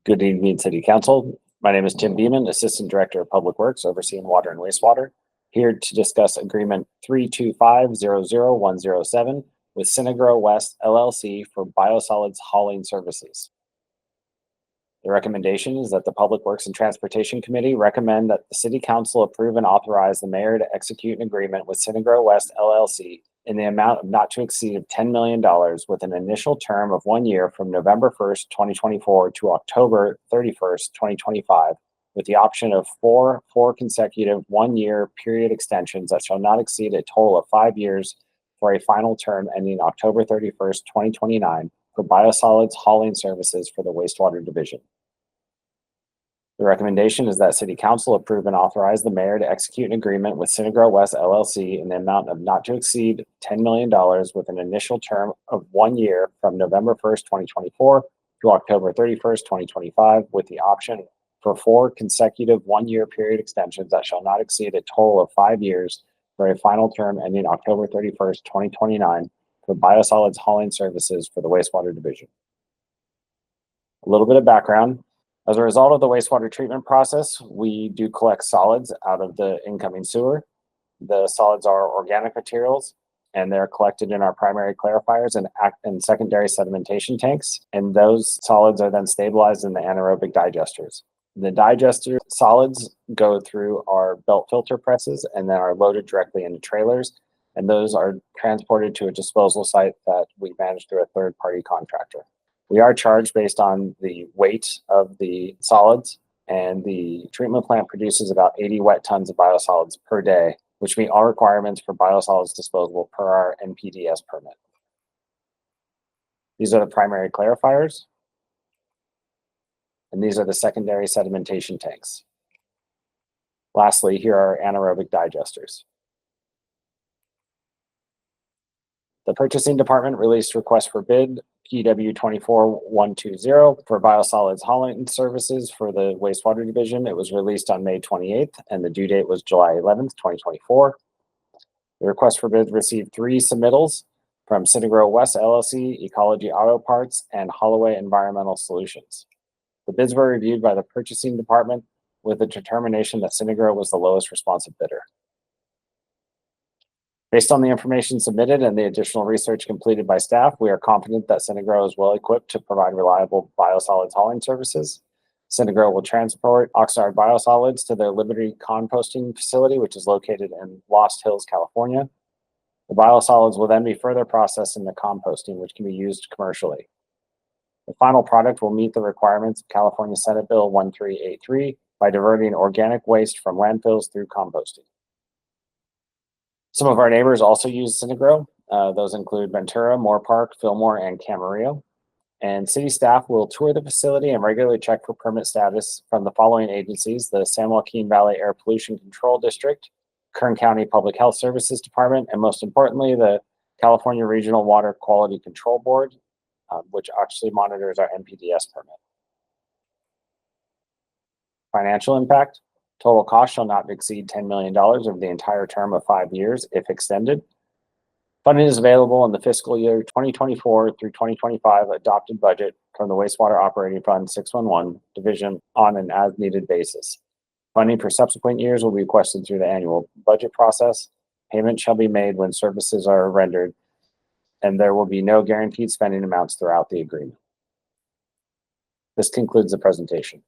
Good evening, City Council. My name is Tim Beeman, Assistant Director of Public Works, overseeing water and wastewater, here to discuss Agreement 325-00107 with Synagro West LLC for biosolids hauling services. The recommendation is that the Public Works and Transportation Committee recommend that the City Council approve and authorize the mayor to execute an agreement with Synagro West LLC in the amount of not to exceed of $10 million with an initial term of 1 year from November 1st, 2024 to October 31st, 2025, with the option of four consecutive 1-year period extensions that shall not exceed a total of 5 years for a final term ending October 31st, 2029 for biosolids hauling services for the wastewater division. The recommendation is that City Council approve and authorize the mayor to execute an agreement with Synagro West LLC in the amount of not to exceed $10 million with an initial term of 1 year from November 1st, 2024 to October 31st, 2025, with the option for 4 consecutive 1-year period extensions that shall not exceed a total of 5 years for a final term ending October 31st, 2029 for biosolids hauling services for the wastewater division. A little bit of background. As a result of the wastewater treatment process, we do collect solids out of the incoming sewer. The solids are organic materials, and they're collected in our primary clarifiers and secondary sedimentation tanks. And those solids are then stabilized in the anaerobic digesters. The digester solids go through our belt filter presses and then are loaded directly into trailers. And those are transported to a disposal site that we manage through a third-party contractor. We are charged based on the weight of the solids, and the treatment plant produces about 80 wet tons of biosolids per day, which meet all requirements for biosolids disposal per our NPDES permit. These are the primary clarifiers, and these are the secondary sedimentation tanks. Lastly, here are anaerobic digesters. The purchasing department released request for bid PW 24120 for biosolids hauling services for the wastewater division. It was released on May 28th, and the due date was July 11th, 2024. The request for bid received 3 submittals from Synagro West LLC, Ecology Auto Parts, and Holloway Environmental Solutions. The bids were reviewed by the purchasing department with the determination that Synagro was the lowest responsive bidder. Based on the information submitted and the additional research completed by staff, we are confident that Synagro is well equipped to provide reliable biosolids hauling services. Synagro will transport Oxnard biosolids to their Liberty composting facility, which is located in Lost Hills, California. The biosolids will then be further processed in the composting, which can be used commercially. The final product will meet the requirements of California Senate Bill 1383 by diverting organic waste from landfills through composting. Some of our neighbors also use Synagro. Those include Ventura, Moore Park, Fillmore, and Camarillo. And city staff will tour the facility and regularly check for permit status from the following agencies: the San Joaquin Valley Air Pollution Control District, Kern County Public Health Services Department, and most importantly, the California Regional Water Quality Control Board, which actually monitors our NPDES permit. Financial impact. Total cost shall not exceed $10 million over the entire term of 5 years, if extended. Funding is available in the fiscal year 2024 through 2025 adopted budget from the Wastewater Operating Fund 611 division on an as-needed basis. Funding for subsequent years will be requested through the annual budget process. Payment shall be made when services are rendered, and there will be no guaranteed spending amounts throughout the agreement. This concludes the presentation.